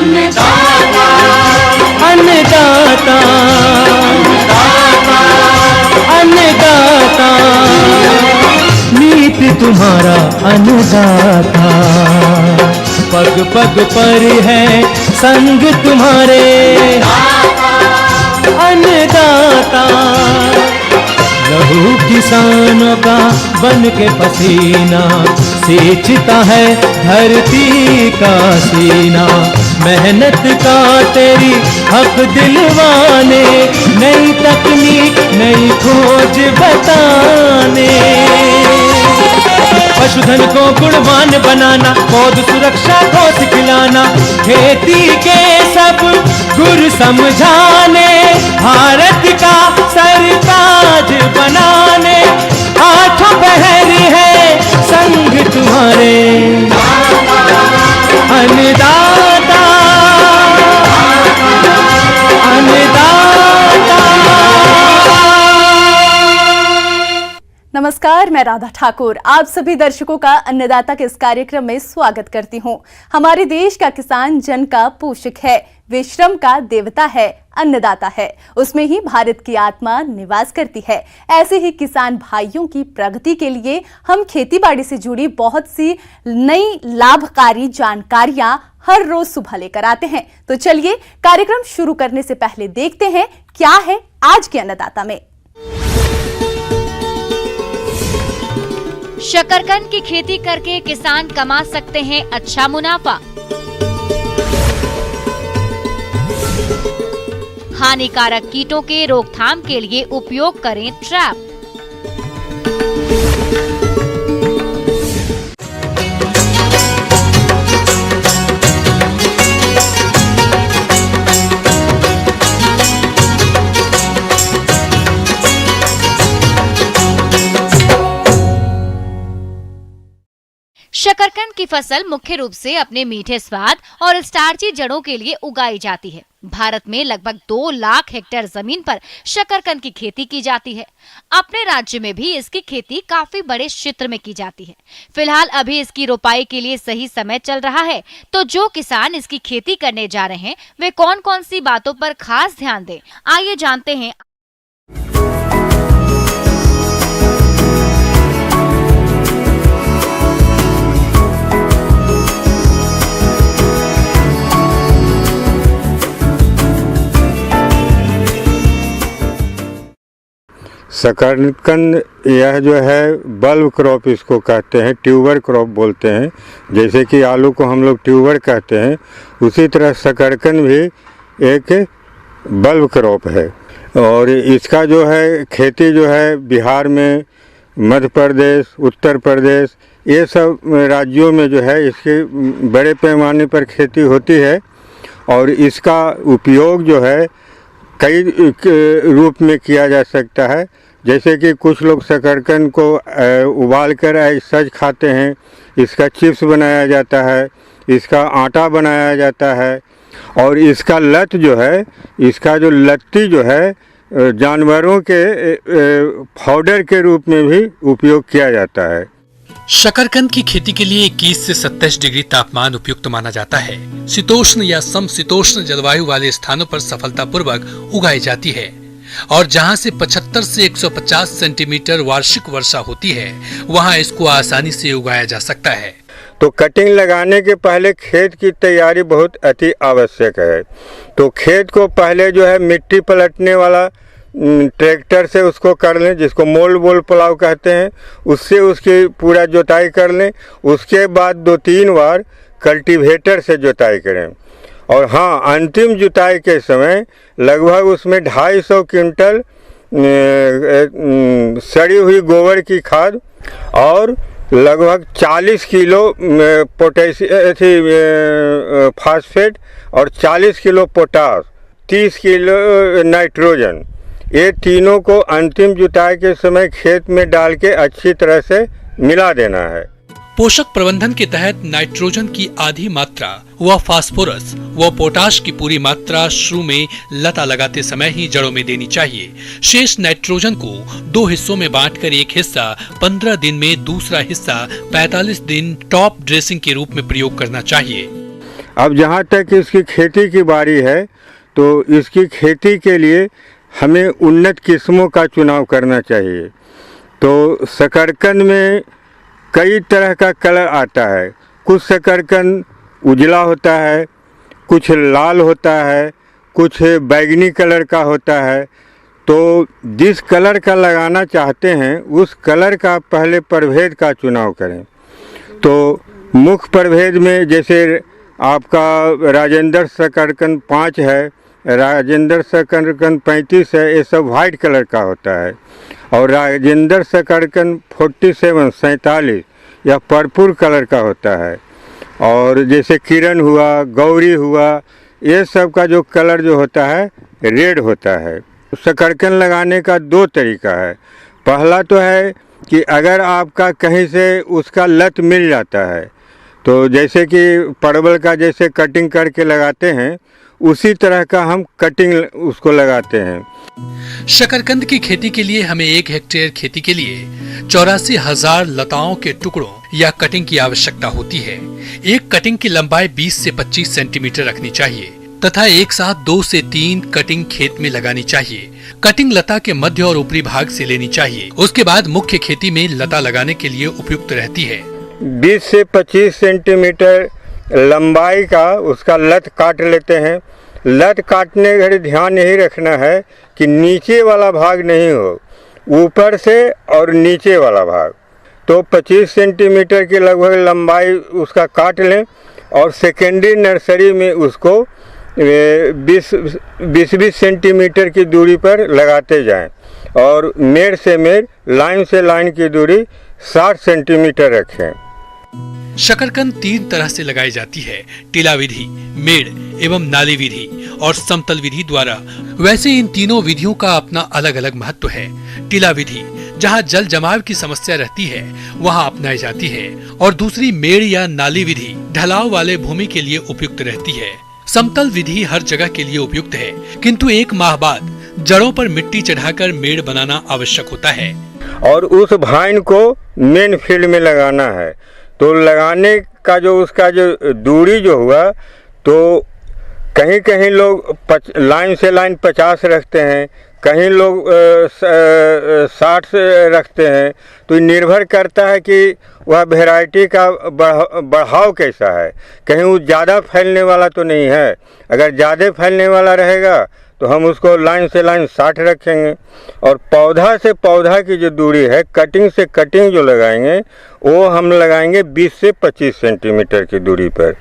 अन्नदाता अन्नदाता अन्नदाता नीत तुम्हारा अन्नदाता, पग पग पर है संग तुम्हारे अन्नदाता। लहू किसानों का बन के पसीना सींचता है धरती का सीना, मेहनत का तेरी हक दिलवाने, नई तकनीक नई खोज बताने। पशुधन को गुणवान बनाना, पौध सुरक्षा को सिखलाना, खेती के सब गुर समझाने, भारत का सरताज बनाने, आठों पहर है संग तुम्हारे अन्नदाता अन्नदाता। नमस्कार, मैं राधा ठाकुर आप सभी दर्शकों का अन्नदाता के इस कार्यक्रम में स्वागत करती हूं। हमारे देश का किसान जन का पोषक है, वे श्रम का देवता है, अन्नदाता है, उसमें ही भारत की आत्मा निवास करती है। ऐसे ही किसान भाइयों की प्रगति के लिए हम खेतीबाड़ी से जुड़ी बहुत सी नई लाभकारी जानकारियां हर रोज सुबह लेकर आते हैं। तो चलिए कार्यक्रम शुरू करने से पहले देखते हैं क्या है आज के अन्नदाता में। शकरकंद की खेती करके किसान कमा सकते हैं अच्छा मुनाफा। हानिकारक कीटों के रोकथाम के लिए उपयोग करें ट्रैप। शकरकंद की फसल मुख्य रूप से अपने मीठे स्वाद और स्टार्ची जड़ों के लिए उगाई जाती है। भारत में लगभग 2 लाख हेक्टेयर जमीन पर शकरकंद की खेती की जाती है। अपने राज्य में भी इसकी खेती काफी बड़े क्षेत्र में की जाती है। फिलहाल अभी इसकी रोपाई के लिए सही समय चल रहा है, तो जो किसान इसकी खेती करने जा रहे हैं वे कौन कौन सी बातों पर खास ध्यान दें, आइए जानते हैं। शकरकंद यह जो है बल्ब क्रॉप इसको कहते हैं, ट्यूबर क्रॉप बोलते हैं। जैसे कि आलू को हम लोग ट्यूबर कहते हैं, उसी तरह शकरकंद भी एक बल्ब क्रॉप है। और इसका जो है खेती जो है बिहार में, मध्य प्रदेश, उत्तर प्रदेश, ये सब राज्यों में जो है इसके बड़े पैमाने पर खेती होती है। और इसका उपयोग जो है कई रूप में किया जा सकता है। जैसे कि कुछ लोग शकरकंद को उबाल कर सज खाते हैं, इसका चिप्स बनाया जाता है, इसका आटा बनाया जाता है। और इसका लत जो है, इसका जो लत्ती जो है जानवरों के पाउडर के रूप में भी उपयोग किया जाता है। शकरकंद की खेती के लिए 21 से 27 डिग्री तापमान उपयुक्त माना जाता है। शीतोष्ण या समशीतोष्ण जलवायु वाले स्थानों पर सफलतापूर्वक उगाई जाती है और जहां से 75 से 150 सेंटीमीटर वार्षिक वर्षा होती है, वहां इसको आसानी से उगाया जा सकता है। तो कटिंग लगाने के पहले खेत की तैयारी बहुत अति आवश्यक है। तो खेत को पहले जो है मिट्टी पलटने वाला ट्रैक्टर से उसको कर लें, जिसको मोल बोल पुलाव कहते हैं, उससे उसकी पूरा जुताई कर लें। उसके बाद 2-3 बार कल्टीवेटर से जुताई करें। और हाँ, अंतिम जुताई के समय लगभग उसमें 250 क्विंटल सड़ी हुई गोबर की खाद और लगभग 40 किलो फास्फेट और 40 किलो पोटास, 30 किलो नाइट्रोजन, ये तीनों को अंतिम जुताई के समय खेत में डाल के अच्छी तरह से मिला देना है। पोषक प्रबंधन के तहत नाइट्रोजन की आधी मात्रा व फास्फोरस व पोटाश की पूरी मात्रा शुरू में लता लगाते समय ही जड़ों में देनी चाहिए। शेष नाइट्रोजन को 2 हिस्सों में बांटकर एक हिस्सा 15 दिन में, दूसरा हिस्सा 45 दिन टॉप ड्रेसिंग के रूप में प्रयोग करना चाहिए। अब जहाँ तक इसकी खेती की बारी है, तो इसकी खेती के लिए हमें उन्नत किस्मों का चुनाव करना चाहिए। तो शकरकंद में कई तरह का कलर आता है। कुछ शकरकंद उजला होता है, कुछ लाल होता है, कुछ बैंगनी कलर का होता है। तो जिस कलर का लगाना चाहते हैं उस कलर का पहले प्रभेद का चुनाव करें। तो मुख्य प्रभेद में जैसे आपका राजेंद्र शकरकंद 5 है, राजेंद्र शकरकंद 35 है, ये सब वाइट कलर का होता है। और राजेंद्र शकरकंद 47 या पर्पल कलर का होता है। और जैसे किरण हुआ, गौरी हुआ, ये सब का जो कलर जो होता है रेड होता है। शकरकंद लगाने का 2 तरीका है। पहला तो है कि अगर आपका कहीं से उसका लत मिल जाता है, तो जैसे कि परवल का जैसे कटिंग करके लगाते हैं, उसी तरह का हम कटिंग उसको लगाते हैं। शकरकंद की खेती के लिए हमें 1 हेक्टेयर खेती के लिए 84,000 लताओं के टुकड़ों या कटिंग की आवश्यकता होती है। एक कटिंग की लंबाई 20 से 25 सेंटीमीटर रखनी चाहिए तथा एक साथ 2 से 3 कटिंग खेत में लगानी चाहिए। कटिंग लता के मध्य और ऊपरी भाग से लेनी चाहिए। उसके बाद मुख्य खेती में लता लगाने के लिए उपयुक्त रहती है। 20 से 25 सेंटीमीटर लंबाई का उसका लत काट लेते हैं। लत काटने घड़ी ध्यान यही रखना है कि नीचे वाला भाग नहीं हो, ऊपर से और नीचे वाला भाग। तो 25 सेंटीमीटर की लगभग लंबाई उसका काट लें और सेकेंडरी नर्सरी में उसको 20-20 सेंटीमीटर की दूरी पर लगाते जाएं। और मेड़ से मेड़, लाइन से लाइन की दूरी 60 सेंटीमीटर रखें। शकरकंद 3 तरह से लगाई जाती है, टीला विधि, मेड़ एवं नाली विधि और समतल विधि द्वारा। वैसे इन तीनों विधियों का अपना अलग अलग महत्व है। टीला विधि जहाँ जल जमाव की समस्या रहती है वहाँ अपनाई जाती है, और दूसरी मेड़ या नाली विधि ढलाव वाले भूमि के लिए उपयुक्त रहती है। समतल विधि हर जगह के लिए उपयुक्त है, किंतु 1 माह बाद जड़ों पर मिट्टी चढ़ाकर मेड़ बनाना आवश्यक होता है। और उस भाइन को मेन फील्ड में लगाना है। तो लगाने का जो उसका जो दूरी जो हुआ, तो कहीं कहीं लोग लाइन से लाइन 50 रखते हैं, कहीं लोग 60 से रखते हैं। तो निर्भर करता है कि वह वैरायटी का बढ़ाव कैसा है। कहीं वो ज़्यादा फैलने वाला तो नहीं है। अगर ज़्यादा फैलने वाला रहेगा तो हम उसको लाइन से लाइन 60 रखेंगे। और पौधा से पौधा की जो दूरी है, कटिंग से कटिंग जो लगाएंगे, वो हम लगाएंगे 20 से 25 सेंटीमीटर की दूरी पर।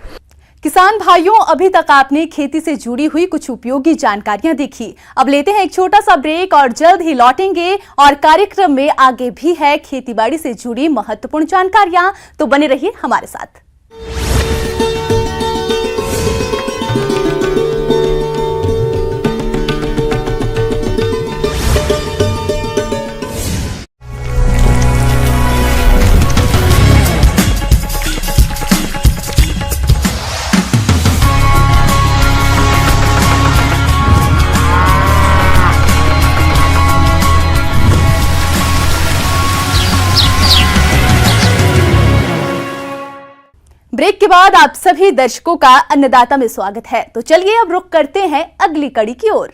किसान भाइयों, अभी तक आपने खेती से जुड़ी हुई कुछ उपयोगी जानकारियां देखी। अब लेते हैं एक छोटा सा ब्रेक और जल्द ही लौटेंगे। और कार्यक्रम में आगे भी है खेतीबाड़ी से जुड़ी महत्वपूर्ण जानकारियां, तो बने रहिए हमारे साथ। ब्रेक के बाद आप सभी दर्शकों का अन्नदाता में स्वागत है। तो चलिए अब रुख करते हैं अगली कड़ी की ओर।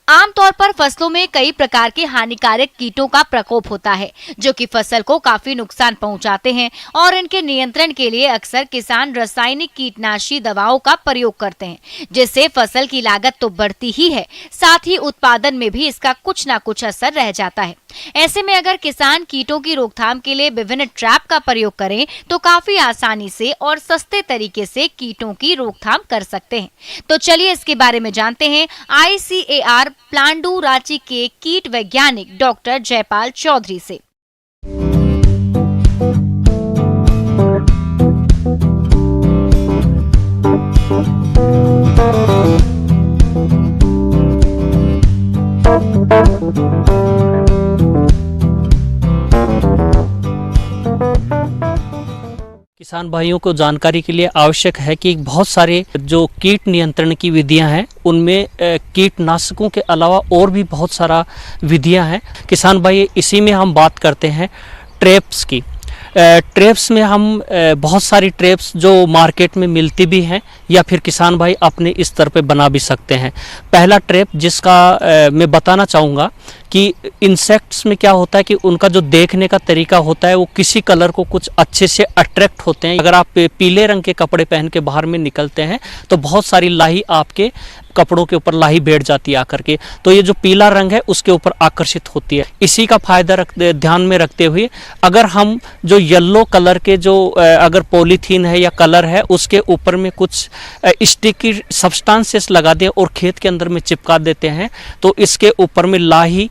आमतौर पर फसलों में कई प्रकार के हानिकारक कीटों का प्रकोप होता है, जो कि फसल को काफी नुकसान पहुंचाते हैं, और इनके नियंत्रण के लिए अक्सर किसान रासायनिक कीटनाशी दवाओं का प्रयोग करते हैं, जिससे फसल की लागत तो बढ़ती ही है, साथ ही उत्पादन में भी इसका कुछ न कुछ असर रह जाता है। ऐसे में अगर किसान कीटों की रोकथाम के लिए विभिन्न ट्रैप का प्रयोग करें तो काफी आसानी से और सस्ते तरीके से कीटों की रोकथाम कर सकते हैं। तो चलिए इसके बारे में जानते हैं ICAR प्लांडू रांची के कीट वैज्ञानिक डॉक्टर जयपाल चौधरी से। किसान भाइयों को जानकारी के लिए आवश्यक है कि बहुत सारे जो कीट नियंत्रण की विधियां हैं उनमें कीटनाशकों के अलावा और भी बहुत सारा विधियां हैं। किसान भाई इसी में हम बात करते हैं ट्रैप्स की। ट्रैप्स में हम बहुत सारी ट्रैप्स जो मार्केट में मिलती भी हैं या फिर किसान भाई अपने स्तर पे बना भी सकते हैं। पहला ट्रैप जिसका मैं बताना चाहूँगा कि इंसेक्ट्स में क्या होता है कि उनका जो देखने का तरीका होता है वो किसी कलर को कुछ अच्छे से अट्रैक्ट होते हैं। अगर आप पीले रंग के कपड़े पहन के बाहर में निकलते हैं तो बहुत सारी लाही आपके कपड़ों के ऊपर लाही बैठ जाती है आकर के, तो ये जो पीला रंग है उसके ऊपर आकर्षित होती है। इसी का फायदा ध्यान में रखते हुए अगर हम जो येलो कलर के जो अगर पॉलीथीन है या कलर है उसके ऊपर में कुछ स्टिकी सब्सटेंसेस लगा दें और खेत के अंदर में चिपका देते हैं तो इसके ऊपर में लाही,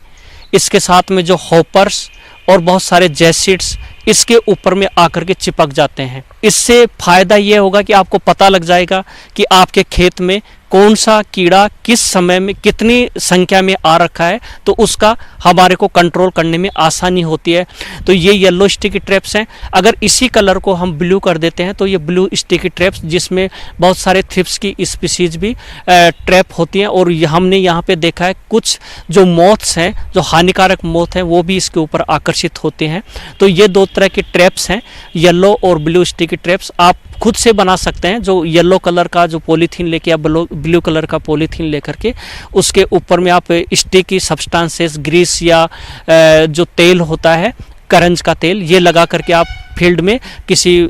इसके साथ में जो हॉपर्स और बहुत सारे जैसिड्स इसके ऊपर में आकर के चिपक जाते हैं। इससे फायदा ये होगा कि आपको पता लग जाएगा कि आपके खेत में कौन सा कीड़ा किस समय में कितनी संख्या में आ रखा है, तो उसका हमारे को कंट्रोल करने में आसानी होती है। तो ये येलो स्टिकी ट्रैप्स हैं। अगर इसी कलर को हम ब्लू कर देते हैं तो ये ब्लू स्टिकी ट्रैप्स जिसमें बहुत सारे थ्रिप्स की स्पीसीज भी ट्रैप होती हैं। और हमने यहाँ पे देखा है कुछ जो मॉथ्स हैं, जो हानिकारक मॉथ हैं, वो भी इसके ऊपर आकर्षित होते हैं। तो ये दो तरह के ट्रैप्स हैं, येलो और ब्लू स्टिकी ट्रैप्स। आप खुद से बना सकते हैं। जो येलो कलर का जो पॉलीथीन लेके या ब्लू कलर का पॉलीथीन लेकर के उसके ऊपर में आप स्टिकी सब्सटेंसेस, ग्रीस या जो तेल होता है करंज का तेल, ये लगा करके आप फील्ड में किसी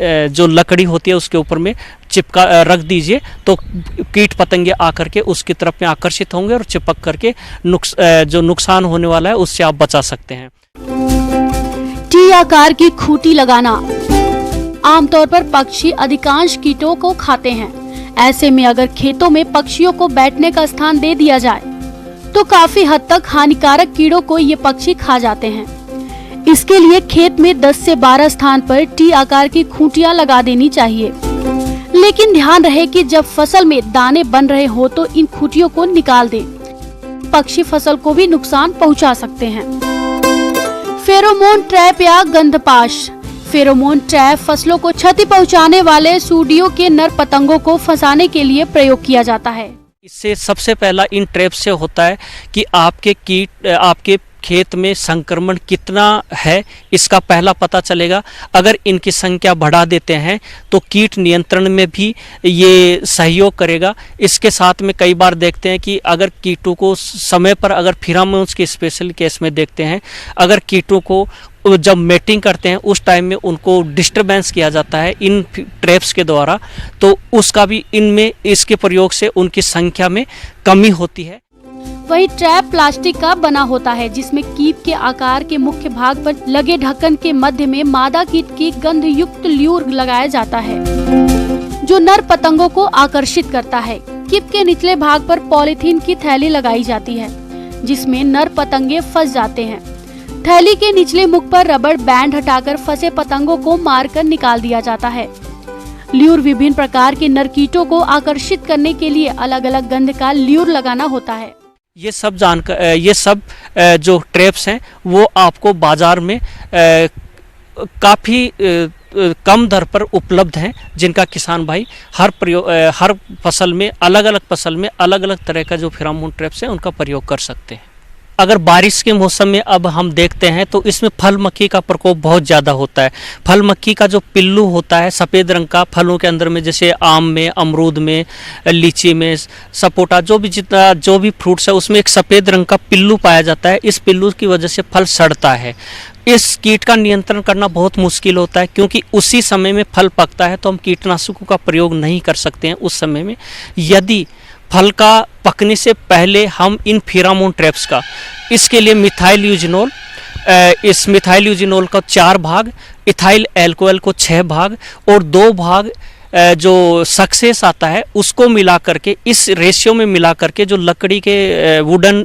जो लकड़ी होती है उसके ऊपर में चिपका रख दीजिए तो कीट पतंगे आकर के उसकी तरफ में आकर्षित होंगे और चिपक करके जो नुकसान होने वाला है उससे आप बचा सकते हैं। टी आकार की खूंटी लगाना। आमतौर पर पक्षी अधिकांश कीटों को खाते हैं। ऐसे में अगर खेतों में पक्षियों को बैठने का स्थान दे दिया जाए तो काफी हद तक हानिकारक कीड़ों को ये पक्षी खा जाते हैं। इसके लिए खेत में 10 से 12 स्थान पर टी आकार की खूंटियां लगा देनी चाहिए। लेकिन ध्यान रहे कि जब फसल में दाने बन रहे हो तो इन खूंटियों को निकाल दें। पक्षी फसल को भी नुकसान पहुंचा सकते हैं। फेरोमोन ट्रैप या गंधपाश। फेरोमोन ट्रैप फसलों को क्षति पहुंचाने वाले सूडियों के नर पतंगों को फंसाने के लिए प्रयोग किया जाता है। इससे सबसे पहला इन ट्रैप से होता है कि आपके खेत में संक्रमण कितना है इसका पहला पता चलेगा। अगर इनकी संख्या बढ़ा देते हैं तो कीट नियंत्रण में भी ये सहयोग करेगा। इसके साथ में कई बार देखते हैं कि अगर कीटों को समय पर, अगर फिरामोन्स के स्पेशल केस में देखते हैं, अगर कीटों को जब मेटिंग करते हैं उस टाइम में उनको डिस्टरबेंस किया जाता है इन ट्रैप्स के द्वारा, तो उसका भी इनमें इसके प्रयोग से उनकी संख्या में कमी होती है। वही ट्रैप प्लास्टिक का बना होता है जिसमें कीप के आकार के मुख्य भाग पर लगे ढक्कन के मध्य में मादा कीट की गंध युक्त ल्यूर लगाया जाता है जो नर पतंगों को आकर्षित करता है। कीप के निचले भाग पर पॉलीथीन की थैली लगाई जाती है जिसमें नर पतंगे फंस जाते हैं। थैली के निचले मुख पर रबड़ बैंड हटाकर फंसे पतंगों को मारकर निकाल दिया जाता है। ल्यूर विभिन्न प्रकार के नर कीटों को आकर्षित करने के लिए अलग अलग गंध का ल्यूर लगाना होता है। ये सब जो ट्रैप्स हैं वो आपको बाजार में काफ़ी कम दर पर उपलब्ध हैं, जिनका किसान भाई हर फसल में अलग अलग तरह का जो फेरोमोन ट्रैप्स हैं उनका प्रयोग कर सकते हैं। अगर बारिश के मौसम में अब हम देखते हैं तो इसमें फल मक्खी का प्रकोप बहुत ज़्यादा होता है। फल मक्खी का जो पिल्लू होता है सफ़ेद रंग का, फलों के अंदर में जैसे आम में, अमरूद में, लीची में, सपोटा, जो भी फ्रूट्स है उसमें एक सफ़ेद रंग का पिल्लू पाया जाता है। इस पिल्लू की वजह से फल सड़ता है। इस कीट का नियंत्रण करना बहुत मुश्किल होता है क्योंकि उसी समय में फल पकता है तो हम कीटनाशकों का प्रयोग नहीं कर सकते हैं उस समय में। यदि फल का पकने से पहले हम इन फेरोमोन ट्रैप्स का, इसके लिए मिथाइल यूजिनोल, इस मिथाइल यूजिनोल का 4 भाग, इथाइल एल्कोहल को 6 भाग और 2 भाग जो सक्सेस आता है उसको मिला करके, इस रेशियो में मिला करके जो लकड़ी के वुडन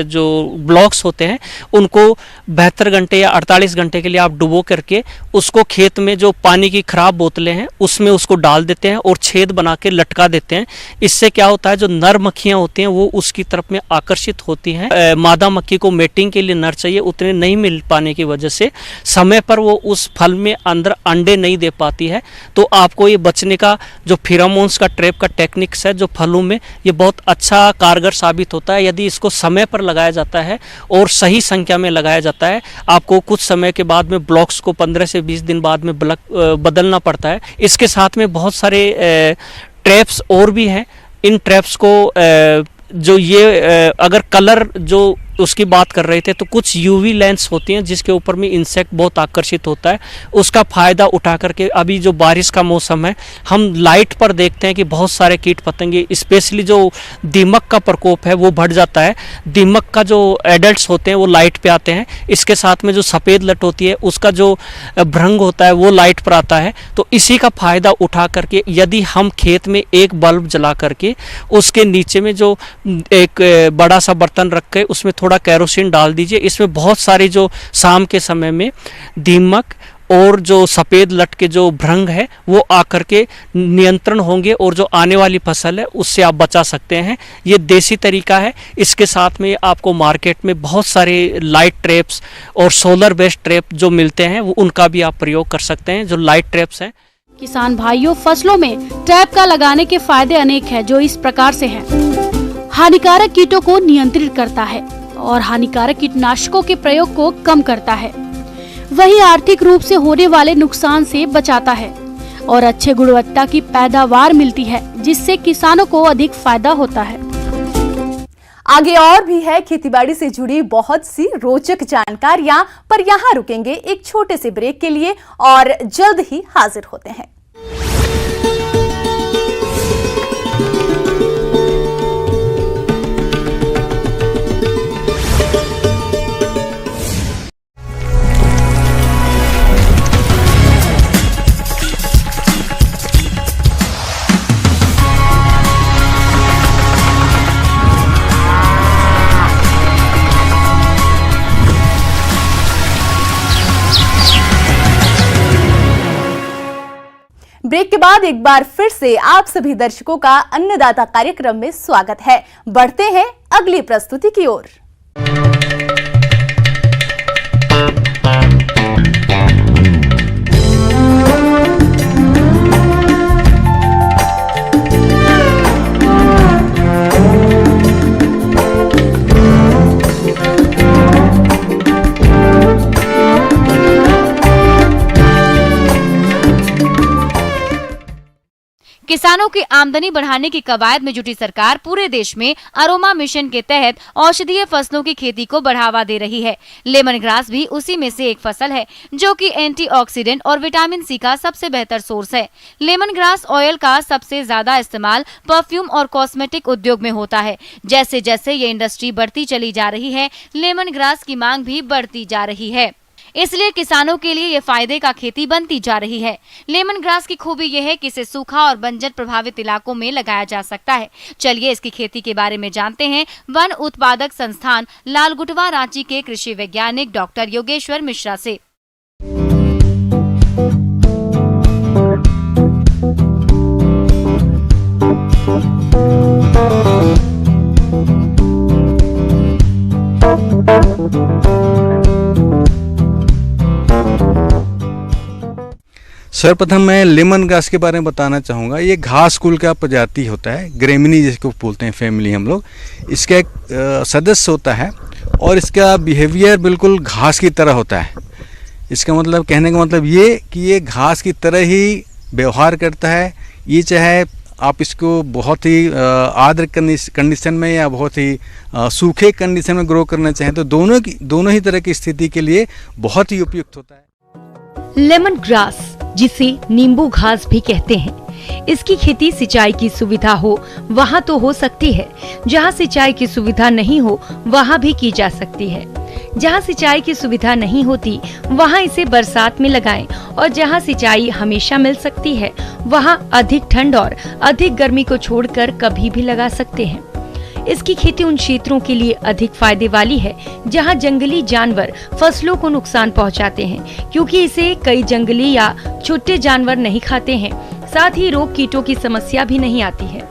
जो ब्लॉक्स होते हैं उनको 72 घंटे या 48 घंटे के लिए आप डुबो करके उसको खेत में जो पानी की खराब बोतलें हैं उसमें उसको डाल देते हैं और छेद बना के लटका देते हैं। इससे क्या होता है, जो नर मक्खियाँ होती हैं वो उसकी तरफ में आकर्षित होती हैं। मादा मक्खी को मेटिंग के लिए नर चाहिए, उतने नहीं मिल पाने की वजह से समय पर वो उस फल में अंदर अंडे नहीं दे पाती है। तो आपको ये बचने का जो फेरोमोन्स का ट्रैप का टेक्निक्स है जो फलों में, ये बहुत अच्छा कारगर साबित होता है यदि इसको समय पर लगाया जाता है और सही संख्या में लगाया जाता है। आपको कुछ समय के बाद में ब्लॉक्स को 15 से 20 दिन बाद में बदलना पड़ता है। इसके साथ में बहुत सारे ट्रैप्स और भी हैं। इन ट्रैप्स को जो ये अगर कलर जो उसकी बात कर रहे थे तो कुछ यूवी लेंस होती हैं जिसके ऊपर में इंसेक्ट बहुत आकर्षित होता है, उसका फ़ायदा उठा करके अभी जो बारिश का मौसम है हम लाइट पर देखते हैं कि बहुत सारे कीट पतंगे, स्पेशली जो दीमक का प्रकोप है वो बढ़ जाता है। दीमक का जो एडल्ट्स होते हैं वो लाइट पे आते हैं, इसके साथ में जो सफ़ेद लट होती है उसका जो भ्रंग होता है वो लाइट पर आता है। तो इसी का फ़ायदा उठा करके यदि हम खेत में एक बल्ब जला करके उसके नीचे में जो एक बड़ा सा बर्तन रख के उसमें थोड़ा केरोसिन डाल दीजिए, इसमें बहुत सारी जो शाम के समय में दीमक और जो सफ़ेद लट के जो भ्रंग है वो आकर के नियंत्रण होंगे और जो आने वाली फसल है उससे आप बचा सकते हैं। ये देसी तरीका है। इसके साथ में आपको मार्केट में बहुत सारे लाइट ट्रैप्स और सोलर बेस्ड ट्रैप जो मिलते हैं वो उनका भी आप प्रयोग कर सकते हैं, जो लाइट ट्रैप्स हैं। किसान भाइयों, फसलों में ट्रैप का लगाने के फायदे अनेक हैं, जो इस प्रकार से हैं। हानिकारक कीटों को नियंत्रित करता है और हानिकारक कीटनाशकों के प्रयोग को कम करता है। वहीं आर्थिक रूप से होने वाले नुकसान से बचाता है और अच्छे गुणवत्ता की पैदावार मिलती है, जिससे किसानों को अधिक फायदा होता है। आगे और भी है खेतीबाड़ी से जुड़ी बहुत सी रोचक जानकारियां, पर यहाँ रुकेंगे एक छोटे से ब्रेक के लिए और जल्द ही हाजिर होते हैं। ब्रेक के बाद एक बार फिर से आप सभी दर्शकों का अन्नदाता कार्यक्रम में स्वागत है। बढ़ते हैं अगली प्रस्तुति की ओर। किसानों की आमदनी बढ़ाने की कवायद में जुटी सरकार पूरे देश में अरोमा मिशन के तहत औषधीय फसलों की खेती को बढ़ावा दे रही है। लेमन ग्रास भी उसी में से एक फसल है, जो कि एंटीऑक्सीडेंट और विटामिन सी का सबसे बेहतर सोर्स है। लेमन ग्रास ऑयल का सबसे ज्यादा इस्तेमाल परफ्यूम और कॉस्मेटिक उद्योग में होता है। जैसे जैसे ये इंडस्ट्री बढ़ती चली जा रही है, लेमन ग्रास की मांग भी बढ़ती जा रही है, इसलिए किसानों के लिए ये फायदे का खेती बनती जा रही है। लेमन ग्रास की खूबी यह है कि इसे सूखा और बंजर प्रभावित इलाकों में लगाया जा सकता है। चलिए इसकी खेती के बारे में जानते हैं वन उत्पादक संस्थान लालगुटवा रांची के कृषि वैज्ञानिक डॉक्टर योगेश्वर मिश्रा से। सर्वप्रथम मैं लेमन ग्रास के बारे में बताना चाहूँगा। ये घास कुल का प्रजाति होता है, ग्रेमिनी जिसको बोलते हैं फैमिली हम लोग। इसका एक सदस्य होता है और इसका बिहेवियर बिल्कुल घास की तरह होता है। इसका मतलब, कहने का मतलब ये कि ये घास की तरह ही व्यवहार करता है। ये चाहे आप इसको बहुत ही आर्द्र कंडीशन में या बहुत ही सूखे कंडीशन में ग्रो करना चाहें तो दोनों ही तरह की स्थिति के लिए बहुत ही उपयुक्त होता है। लेमन ग्रास, जिसे नींबू घास भी कहते हैं, इसकी खेती सिंचाई की सुविधा हो वहाँ तो हो सकती है, जहाँ सिंचाई की सुविधा नहीं हो वहाँ भी की जा सकती है। जहां सिंचाई की सुविधा नहीं होती वहां इसे बरसात में लगाएं और जहां सिंचाई हमेशा मिल सकती है वहां अधिक ठंड और अधिक गर्मी को छोड़कर कभी भी लगा सकते हैं। इसकी खेती उन क्षेत्रों के लिए अधिक फायदे वाली है जहां जंगली जानवर फसलों को नुकसान पहुंचाते हैं, क्योंकि इसे कई जंगली या छोटे जानवर नहीं खाते हैं। साथ ही रोग कीटों की समस्या भी नहीं आती है।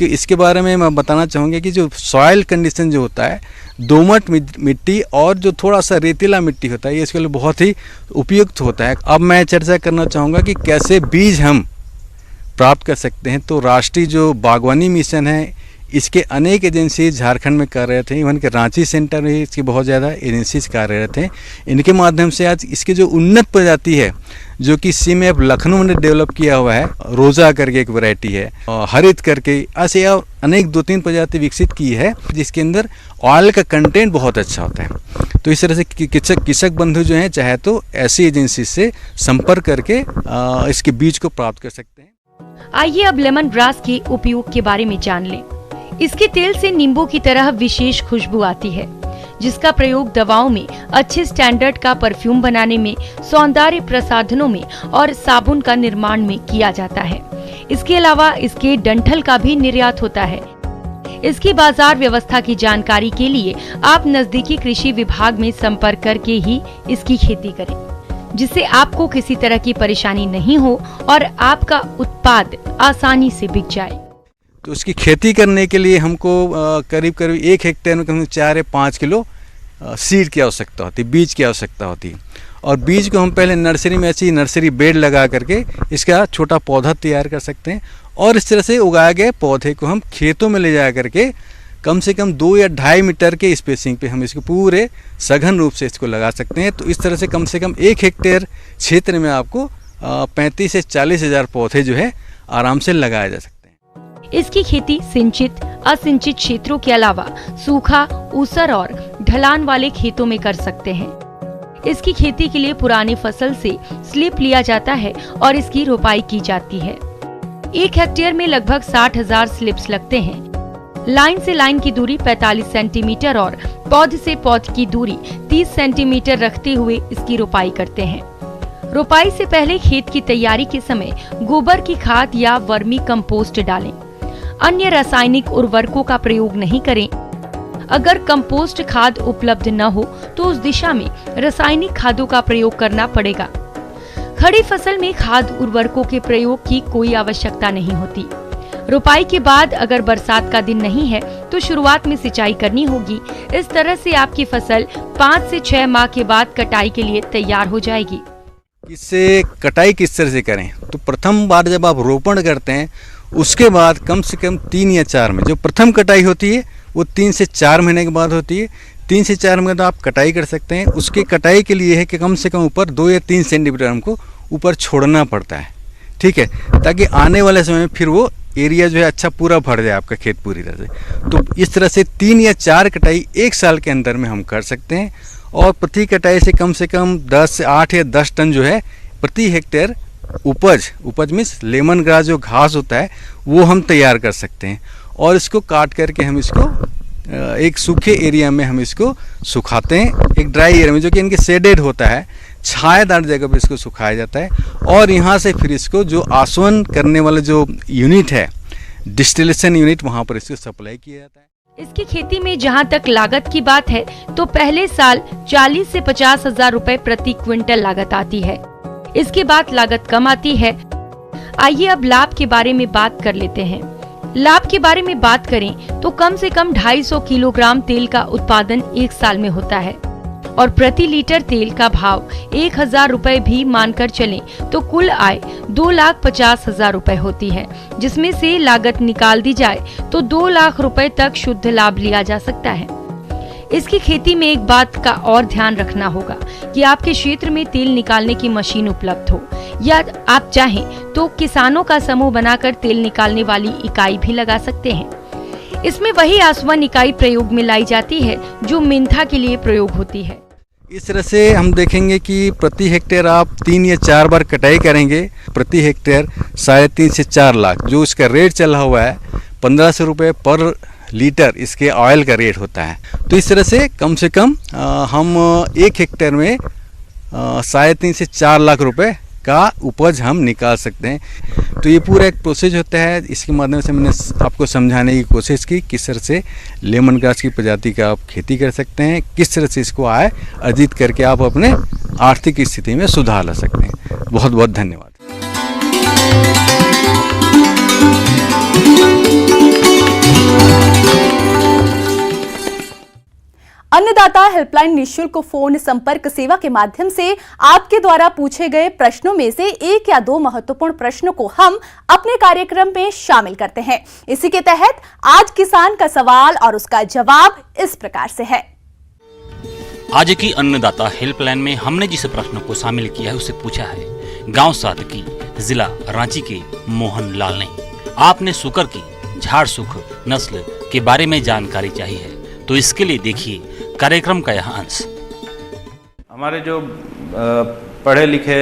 इसके बारे में मैं बताना चाहूँगा कि जो सॉइल कंडीशन जो होता है, दोमट मिट्टी और जो थोड़ा सा रेतीला मिट्टी होता है, ये इसके लिए बहुत ही उपयुक्त होता है। अब मैं चर्चा करना चाहूँगा कि कैसे बीज हम प्राप्त कर सकते हैं। तो राष्ट्रीय जो बागवानी मिशन है, इसके अनेक एजेंसी झारखंड में कार्यरत हैं। इवन के रांची सेंटर में इसकी बहुत ज़्यादा एजेंसीज कार्यरत हैं। इनके माध्यम से आज इसकी जो उन्नत प्रजाति है, जो कि CMF लखनऊ ने डेवलप किया हुआ है, रोजा करके एक वैरायटी है, हरित करके, ऐसे और अनेक 2-3 प्रजाति विकसित की है, जिसके अंदर ऑयल का कंटेंट बहुत अच्छा होता है। तो इस तरह से कृषक बंधु जो हैं चाहे तो ऐसी एजेंसी से संपर्क करके इसके बीज को प्राप्त कर सकते हैं। आइए अब लेमन ग्रास के उपयोग के बारे में जान लें। इसके तेल से नींबू की तरह विशेष खुशबू आती है, जिसका प्रयोग दवाओं में, अच्छे स्टैंडर्ड का परफ्यूम बनाने में, सौंदर्य प्रसाधनों में और साबुन का निर्माण में किया जाता है। इसके अलावा इसके डंठल का भी निर्यात होता है। इसकी बाजार व्यवस्था की जानकारी के लिए आप नजदीकी कृषि विभाग में संपर्क करके ही इसकी खेती करें, जिससे आपको किसी तरह की परेशानी नहीं हो और आपका उत्पाद आसानी से बिक जाए। तो उसकी खेती करने के लिए हमको करीब 1 हेक्टेयर में कम से 4 या 5 किलो सीड की आवश्यकता होती है, बीज की आवश्यकता होती है। और बीज को हम पहले नर्सरी में ऐसी नर्सरी बेड लगा करके इसका छोटा पौधा तैयार कर सकते हैं, और इस तरह से उगाए गए पौधे को हम खेतों में ले जा करके कम से कम 2 या 2.5 मीटर के स्पेसिंग पे हम इसको पूरे सघन रूप से इसको लगा सकते हैं। तो इस तरह से कम 1 हेक्टेयर क्षेत्र में आपको 35 से 40 हज़ार पौधे जो है आराम से लगाए जा सकते हैं। इसकी खेती सिंचित, असिंचित क्षेत्रों के अलावा सूखा, ऊसर और ढलान वाले खेतों में कर सकते हैं। इसकी खेती के लिए पुरानी फसल से स्लिप लिया जाता है और इसकी रोपाई की जाती है। 1 हेक्टेयर में लगभग 60,000 स्लिप्स लगते हैं। लाइन से लाइन की दूरी 45 सेंटीमीटर और पौध से पौध की दूरी 30 सेंटीमीटर रखते हुए इसकी रोपाई करते हैं। रोपाई से पहले खेत की तैयारी के समय गोबर की खाद या वर्मी कंपोस्ट डालें। अन्य रासायनिक उर्वरकों का प्रयोग नहीं करें। अगर कंपोस्ट खाद उपलब्ध न हो तो उस दिशा में रासायनिक खादों का प्रयोग करना पड़ेगा। खड़ी फसल में खाद उर्वरकों के प्रयोग की कोई आवश्यकता नहीं होती। रोपाई के बाद अगर बरसात का दिन नहीं है तो शुरुआत में सिंचाई करनी होगी। इस तरह से आपकी फसल 5 से 6 माह के बाद कटाई के लिए तैयार हो जाएगी। इससे कटाई किस तरह से करें? तो प्रथम बार जब आप रोपण करते हैं उसके बाद कम से कम 3 या 4 में जो प्रथम कटाई होती है वो 3 से 4 महीने के बाद होती है। 3 से 4 महीने तो आप कटाई कर सकते हैं। उसके कटाई के लिए है कि कम से कम ऊपर 2 या 3 सेंटीमीटर हमको ऊपर छोड़ना पड़ता है, ठीक है, ताकि आने वाले समय में फिर वो एरिया जो है अच्छा पूरा भर जाए आपका खेत पूरी तरह से। तो इस तरह से 3 या 4 कटाई 1 साल के अंदर में हम कर सकते हैं, और प्रति कटाई से कम 8 या 10 टन जो है प्रति हेक्टेयर उपज मीन्स लेमन ग्रास जो घास होता है वो हम तैयार कर सकते हैं। और इसको काट करके हम इसको एक सूखे एरिया में हम इसको सुखाते हैं, एक ड्राई एरिया में जो कि इनके शेडेड होता है, छायादार जगह पर इसको सुखाया जाता है। और यहाँ से फिर इसको जो आसवन करने वाला जो यूनिट है, डिस्टिलेशन यूनिट, वहाँ पर इसको सप्लाई किया जाता है। इसकी खेती में जहाँ तक लागत की बात है तो पहले साल 40 से 50 हजार रुपए प्रति क्विंटल लागत आती है। इसके बाद लागत कम आती है। आइए अब लाभ के बारे में बात कर लेते हैं। लाभ के बारे में बात करें तो कम से कम 250 किलोग्राम तेल का उत्पादन 1 साल में होता है, और प्रति लीटर तेल का भाव 1000 रुपए भी मानकर चलें तो कुल आय 2,50,000 रुपए होती है, जिसमें से लागत निकाल दी जाए तो 2 लाख रुपए तक शुद्ध लाभ लिया जा सकता है। इसकी खेती में एक बात का और ध्यान रखना होगा कि आपके क्षेत्र में तेल निकालने की मशीन उपलब्ध हो, या आप चाहें तो किसानों का समूह बनाकर तेल निकालने वाली इकाई भी लगा सकते हैं। इसमें वही आसवन इकाई प्रयोग में लाई जाती है जो मेंथा के लिए प्रयोग होती है। इस तरह से हम देखेंगे कि प्रति हेक्टेयर आप 3 या 4 बार कटाई करेंगे, प्रति हेक्टेयर 3.5 से 4 लाख जो इसका रेट चला हुआ है 1500 रुपये पर लीटर इसके ऑयल का रेट होता है। तो इस तरह से कम हम 1 हेक्टेयर में 3.5 से 4 लाख रुपए का उपज हम निकाल सकते हैं। तो ये पूरा एक प्रोसेस होता है। इसके माध्यम से मैंने आपको समझाने की कोशिश की किस तरह से लेमन ग्रास की प्रजाति का आप खेती कर सकते हैं, किस तरह से इसको आय अर्जित करके आप अपने आर्थिक स्थिति में सुधार ला सकते हैं। बहुत बहुत धन्यवाद। अन्नदाता हेल्पलाइन निःशुल्क फोन संपर्क सेवा के माध्यम से आपके द्वारा पूछे गए प्रश्नों में से 1 या 2 महत्वपूर्ण प्रश्नों को हम अपने कार्यक्रम में शामिल करते हैं। इसी के तहत आज किसान का सवाल और उसका जवाब इस प्रकार से है। आज की अन्नदाता हेल्पलाइन में हमने जिस प्रश्न को शामिल किया है उसे पूछा है गांव सादकी, जिला रांची के मोहन लाल ने। आपने सुकर की झाड़ सुख नस्ल के बारे में जानकारी चाहिए है, तो इसके लिए देखिए कार्यक्रम का यह अंश। हमारे जो पढ़े लिखे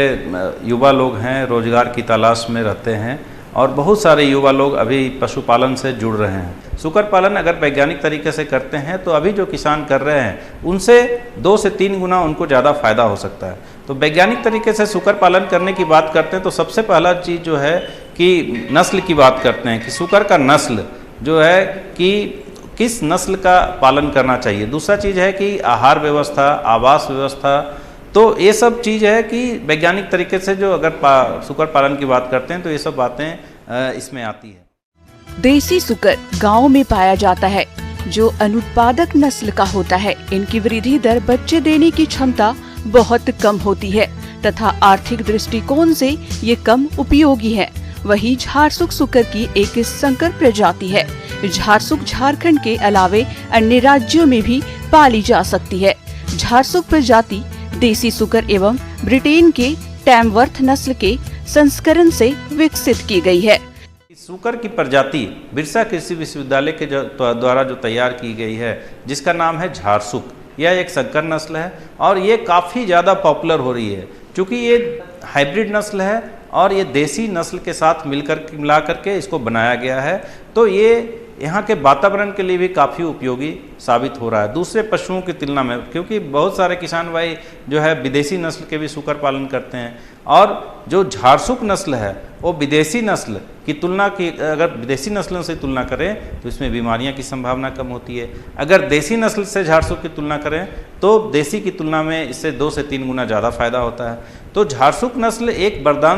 युवा लोग हैं, रोजगार की तलाश में रहते हैं और बहुत सारे युवा लोग अभी पशुपालन से जुड़ रहे हैं। सुकर पालन अगर वैज्ञानिक तरीके से करते हैं तो अभी जो किसान कर रहे हैं उनसे 2 से 3 गुना उनको ज़्यादा फायदा हो सकता है। तो वैज्ञानिक तरीके से सुकर पालन करने की बात करते हैं तो सबसे पहला चीज़ जो है कि नस्ल की बात करते हैं कि सुकर का नस्ल जो है कि किस नस्ल का पालन करना चाहिए। दूसरा चीज़ है कि आहार व्यवस्था, आवास व्यवस्था, तो ये सब चीज़ है कि वैज्ञानिक तरीके से जो अगर सुकर पालन की बात करते हैं तो ये सब बातें इसमें आती है। देसी सुकर गांव में पाया जाता है जो अनुत्पादक नस्ल का होता है। इनकी वृद्धि दर बच्चे देने की क्षमता बहुत कम होती है तथा आर्थिक दृष्टिकोण से ये कम उपयोगी है। वही झारसुख सुकर की एक संकर प्रजाति है। झारसुख झारखंड के अलावे अन्य राज्यों में भी पाली जा सकती है। झारसुख प्रजाति देसी सुकर एवं ब्रिटेन के टैमवर्थ नस्ल के संस्करण से विकसित की गई है। सुकर की प्रजाति बिरसा कृषि विश्वविद्यालय के द्वारा जो तैयार की गई है जिसका नाम है झारसुख, यह एक संकर नस्ल है और ये काफ़ी ज़्यादा पॉपुलर हो रही है क्योंकि ये हाइब्रिड नस्ल है और ये देसी नस्ल के साथ मिला करके इसको बनाया गया है। तो ये यहाँ के वातावरण के लिए भी काफ़ी उपयोगी साबित हो रहा है दूसरे पशुओं की तुलना में, क्योंकि बहुत सारे किसान भाई जो है विदेशी नस्ल के भी सुकर पालन करते हैं और जो झारसुख नस्ल है वो विदेशी नस्ल की तुलना की अगर विदेशी नस्लों से तुलना करें तो इसमें बीमारियां की संभावना कम होती है। अगर देसी नस्ल से झारसुख की तुलना करें तो देसी की तुलना में इससे 2 से 3 गुना ज़्यादा फायदा होता है। तो झारसुख नस्ल एक वरदान